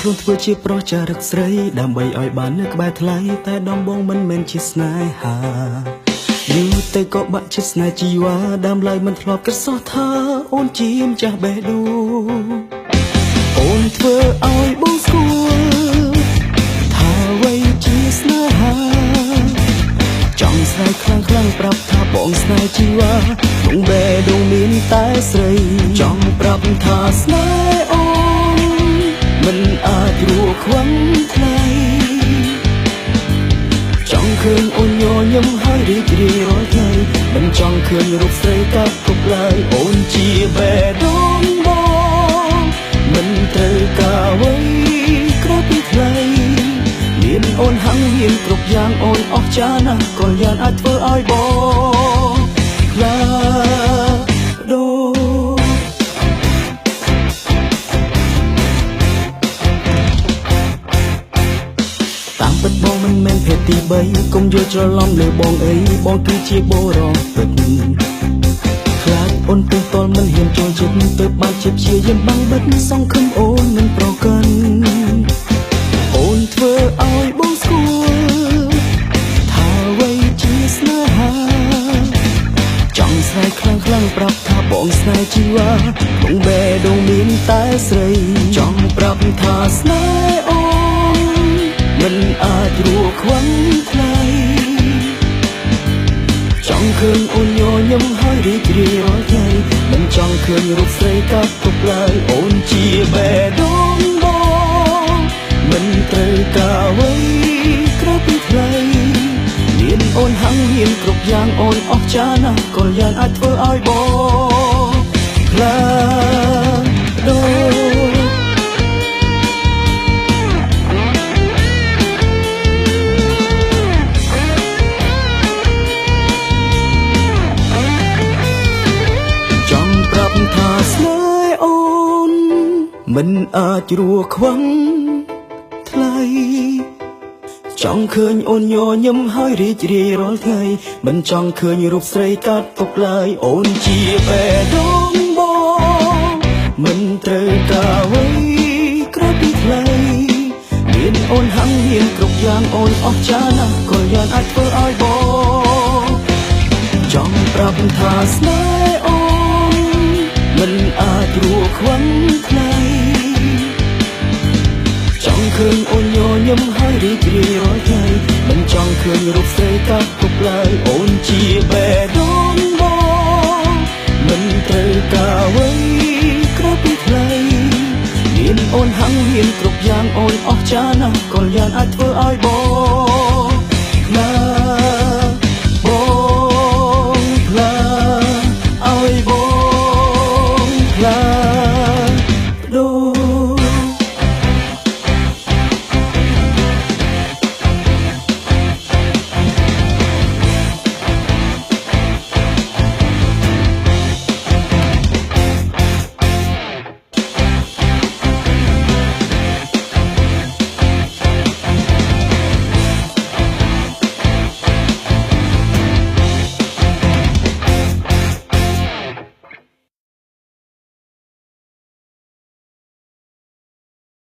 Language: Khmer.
ខ្លួនធ្វើជាប្រុសចារឹកស្រីដើម្បីឲ្យបាននៅក្បែរថ្លៃតែដំបងមិនមែនជាស្នេហាយូរទៅក៏បាក់ជាស្នេហ៍ជីវ៉ាដើមឡើយមិនធ្លាប់គិតសោះថាអូនជាម្ចាស់បេះដូងអូនធ្វើឲ្យបងស្គាល់ថាអ្វីជាស្នេហាចង់ស្រែកខ្លាំងប្រាប់ថាបងស្នេហ៍ជីវ៉ាក្នុងបេះដូងមានតែស្រីចង់ប្រាប់ថាស្នេហ៍អូនមិនអាចរួចខ្វាំងថ្លៃចង់ឃើញអូនញញឹមហើយរីករាយរាល់ថ្ងៃមិនចង់ឃើញរូបស្រីកាត់គប់ឡើយអូនជាបេះដូងបងមិនត្រូវការអ្វីក្រៅពីថ្លៃមានអូនហាំងមានគ្រប់យ៉ាងអូនអស្ចារ្យណាស់ក៏យ៉ាងអាចធ្វើឲ្យបងខ្លាដូតាមពិតបងមិនមែនភេទទី3កុំយល់ច្រឡំលើបងអីបងគឺជាបុរសពិតខ្លាចអូនទើសទាល់មិនហ៊ានចូលចិត្តទើបបាត់ជាព្យាយាមបាំងបិទសង្ឃឹមអូនមិនប្រកាន់អូនធ្វើឲ្យបងស្គាល់ថាអ្វីជាស្នេហាចង់ស្រែកខ្លាំងប្រាប់ថាបងស្នេហ៍ជីវ៉ាក្នុងបេះដូងមានតែស្រីចង់ប្រាប់ថាស្នេហ៍អូនមិនអាចរួចខ្វាំងថ្លៃចង់ឃើញអូនញញឹមហើយរីករាយរាល់ថ្ងៃមិនចង់ឃើញរូបស្រីកាត់ទុកឡើយអូនជាបេះដូងបងមិនត្រូវការអ្វីក្រៅពីថ្លៃមានអូនហាំងមានគ្រប់យ៉ាងអូនអស្ចារ្យណាស់ក៏យ៉ាងអាចធ្វើឲ្យបងខ្លាដូថាស្នេហ៍អូនមិនអាចរួចខ្វាំងថ្លៃចង់ឃើញអូនញញឹមហើយរីករាយរាល់ថ្ងៃមិនចង់ឃើញរូបស្រីកាត់ទុកឡើយអូនជាបេះដូងបងមិនត្រូវការអ្វីក្រៅពីថ្លៃមានអូនហាំងមានគ្រប់យ៉ាងអូនអស្ចារ្យណាស់ក៏យ៉ាងអាចធ្វើឲ្យបងចង់ប្រាប់ថាស្នេហ៍អូនមិនអាចរួចខ្វាំងថ្លៃចង់ឃើញអូនញញឹមហើយរីករាយរាល់ថ្ងៃមិនចង់ឃើញរូបស្រីកាត់ទុកឡើយអូនជាបេះដូងបងមិនត្រូវការអ្វីក្រៅពីថ្លៃមានអូនហាំងមានគ្រប់យ៉ាងអូនអស្ចារ្យណាស់ក៏យ៉ាងអាចធ្វើឲ្យបង